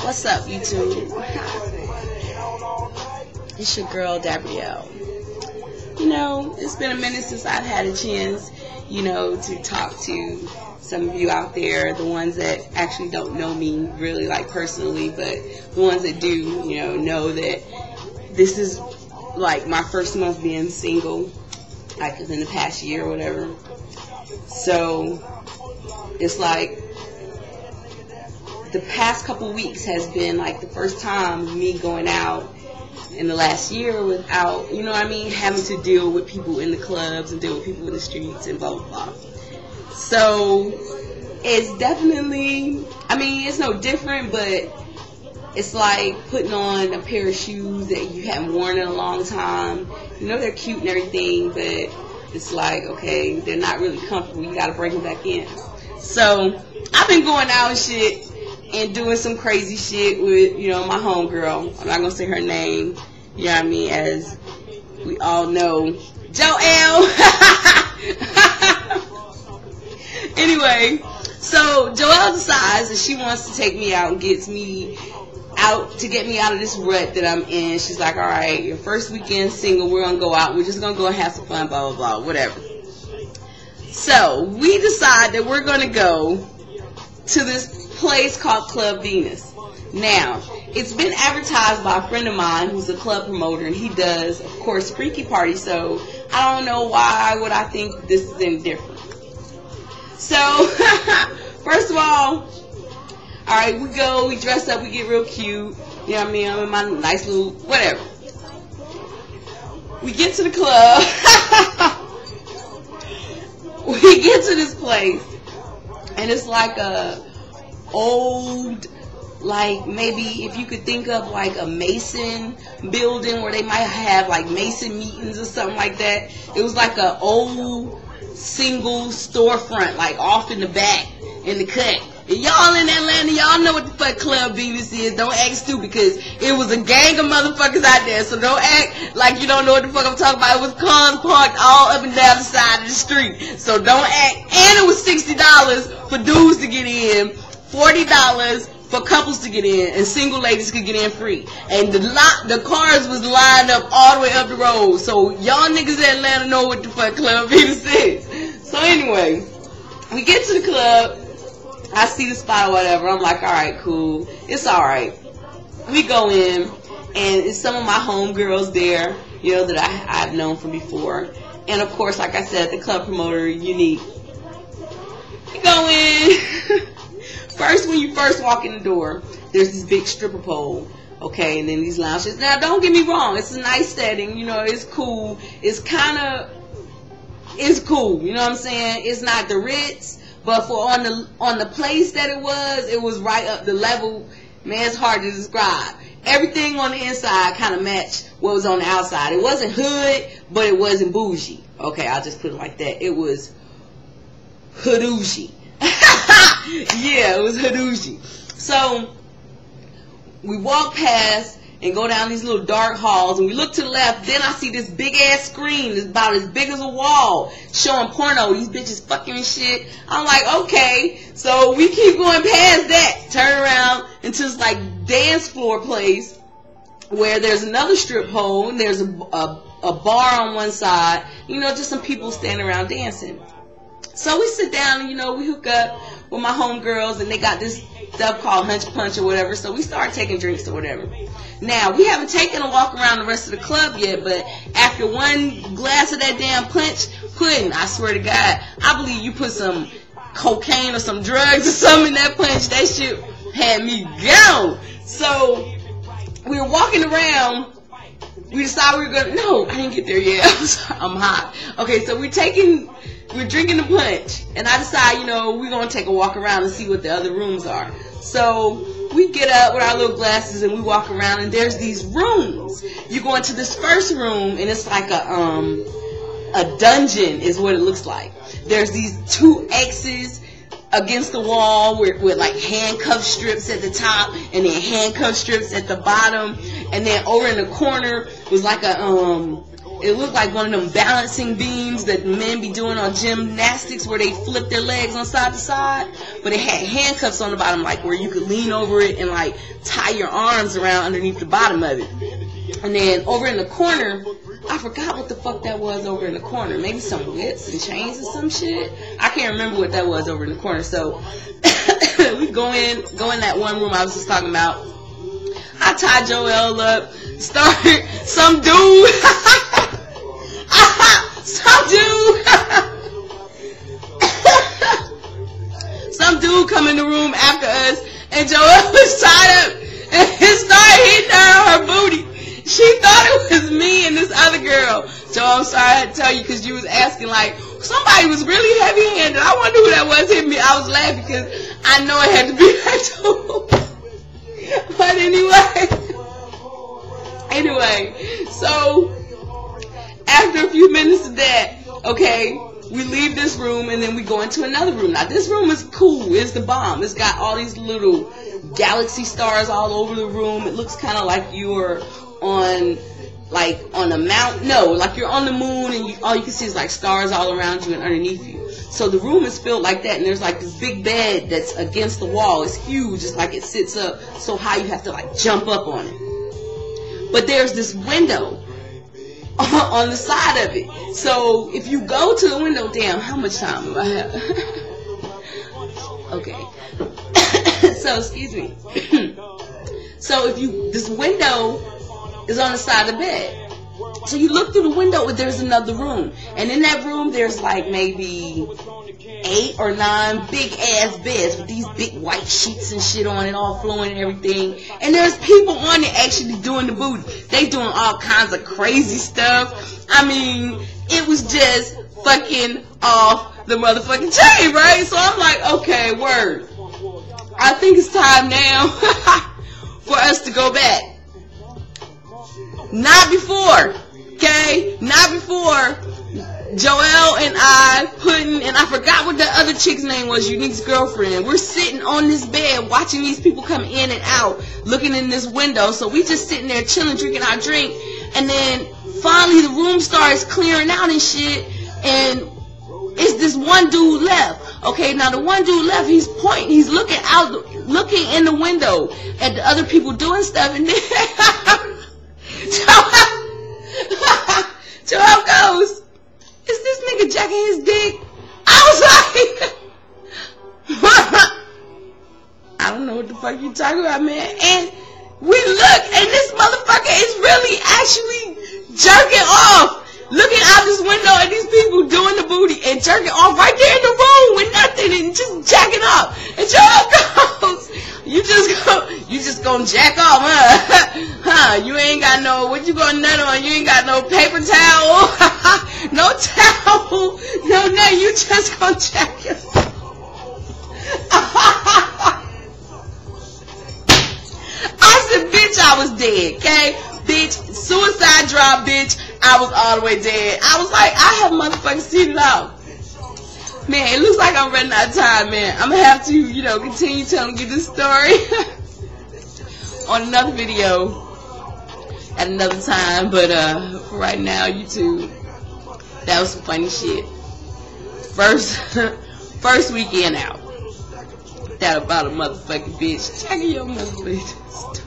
What's up, YouTube? It's your girl, Gabrielle. You know, it's been a minute since I've had a chance, to talk to some of you out there, the ones that actually don't know me really, like, personally, but the ones that do, know that this is, like, my first month being single, like, within the past year or whatever. So, it's like, the past couple weeks has been, like, the first time of me going out in the last year without, having to deal with people in the clubs and deal with people in the streets and blah, blah, blah. So, it's definitely, it's no different, but it's like putting on a pair of shoes that you haven't worn in a long time. They're cute and everything, but it's like, okay, they're not really comfortable. You gotta bring them back in. So, I've been going out and shit and doing some crazy shit with, my homegirl. I'm not gonna say her name, as we all know, Joelle. Anyway, so Joelle decides that she wants to take me out and get me out of this rut that I'm in. She's like, all right, your first weekend single, we're gonna go out. We're just gonna go and have some fun, blah, blah, blah, whatever. So we decide that we're gonna go to this place called Club Venus. Now, it's been advertised by a friend of mine who's a club promoter, and he does, of course, freaky parties, so I don't know why would I think this is any different. So, first of all right, we go, we dress up, we get real cute, I'm in my nice little, whatever. We get to the club, we get to this place, and it's like a old, like, maybe if you could think of like a Mason building where they might have like Mason meetings or something like that. It was like a old single storefront, like off in the back in the cut. And y'all in Atlanta, y'all know what the fuck Club Venus is. Don't act stupid, because it was a gang of motherfuckers out there. So don't act like you don't know what the fuck I'm talking about. It was cars parked all up and down the side of the street. So don't act. And it was $60 for dudes to get in, $40 for couples to get in, and single ladies could get in free. And the cars was lined up all the way up the road. So y'all niggas in Atlanta know what the fuck Club Venus is. So anyway, we get to the club. I see the spot or whatever. I'm like, all right, cool. It's all right. We go in, and it's some of my homegirls there, that I've known from before. And of course, like I said, the club promoter, Unique. We go in. First, when you first walk in the door, there's this big stripper pole, okay, and then these lounges. Now, don't get me wrong, it's a nice setting, it's cool. It's cool, you know what I'm saying? It's not the Ritz, but for on the place that it was right up the level. Man, it's hard to describe. Everything on the inside kind of matched what was on the outside. It wasn't hood, but it wasn't bougie. Okay, I'll just put it like that. It was hoodougie. Yeah, it was hoodougie. So we walk past and go down these little dark halls, and we look to the left. Then I see this big ass screen that's about as big as a wall showing porno. These bitches fucking and shit. I'm like, okay. So we keep going past that, turn around into this like dance floor place where there's another strip pole, and there's a bar on one side. Just some people standing around dancing. So we sit down and, we hook up with my homegirls, and they got this stuff called Hunch Punch or whatever. So we start taking drinks or whatever. Now, we haven't taken a walk around the rest of the club yet, but after one glass of that damn punch pudding, I swear to God, I believe you put some cocaine or some drugs or something in that punch. That shit had me go. So we were walking around. We decided we were going to, no, I didn't get there yet. I'm hot. Okay, so we're drinking the punch, and I decide, we're going to take a walk around and see what the other rooms are. So we get up with our little glasses, and we walk around, and there's these rooms. You go into this first room, and it's like a dungeon is what it looks like. There's these two X's against the wall with like handcuff strips at the top, and then handcuff strips at the bottom, and then over in the corner was like a It looked like one of them balancing beams that men be doing on gymnastics where they flip their legs on side to side. But it had handcuffs on the bottom, like where you could lean over it and like tie your arms around underneath the bottom of it. And then over in the corner, I forgot what the fuck that was over in the corner. Maybe some whips and chains or some shit. I can't remember what that was over in the corner. So we go in that one room I was just talking about. I tied Joel up, started some dude. Some dude come in the room after us, and Joelle was tied up and started hitting her on her booty. She thought it was me and this other girl. Joelle, I'm sorry I had to tell you because you was asking like somebody was really heavy handed. I wonder who that was hitting me. I was laughing because I know it had to be her too. But anyway, so after a few minutes of that, okay, we leave this room and then we go into another room. Now this room is cool. It's the bomb. It's got all these little galaxy stars all over the room. It looks kind of like you're on a mountain. No, like you're on the moon and all you can see is like stars all around you and underneath you. So the room is filled like that, and there's like this big bed that's against the wall. It's huge. It's like it sits up so high you have to like jump up on it. But there's this window on the side of it. So if you go to the window, damn, how much time do I have? Okay. So excuse me. So this window is on the side of the bed. So you look through the window and there's another room. And in that room there's like maybe 8 or 9 big ass beds with these big white sheets and shit on it, all flowing and everything. And there's people on it actually doing the booty. They doing all kinds of crazy stuff. I mean, it was just fucking off the motherfucking chain, right? So I'm like, okay, word. I think it's time now for us to go back. Not before, okay? Not before Joelle and I and I forgot what the other chick's name was, Unique's girlfriend. We're sitting on this bed watching these people come in and out, looking in this window. So we just sitting there chilling, drinking our drink. And then finally the room starts clearing out and shit. And it's this one dude left. Okay, now the one dude left, he's pointing, he's looking in the window at the other people doing stuff. And then Joelle goes, is this nigga jacking his dick? I was like, I don't know what the fuck you talking about, man. And we look, and this motherfucker is really actually jerking off, looking out this window at these people doing the booty and jerking off right there in the room with nothing and just jacking off. And Joelle goes, you just gonna jack off, huh? You ain't got no, what you gonna nut on? You ain't got no paper towel, no towel, no nut. You just gonna jack it. I said, bitch, I was dead, okay? Bitch, suicide drop, bitch. I was all the way dead. I was like, I have motherfucking seen it out. Man, it looks like I'm running out of time, man. I'm going to have to, continue telling you this story on another video at another time. But for right now, YouTube, that was some funny shit. First weekend out. That about a motherfucking bitch. Check your motherfucking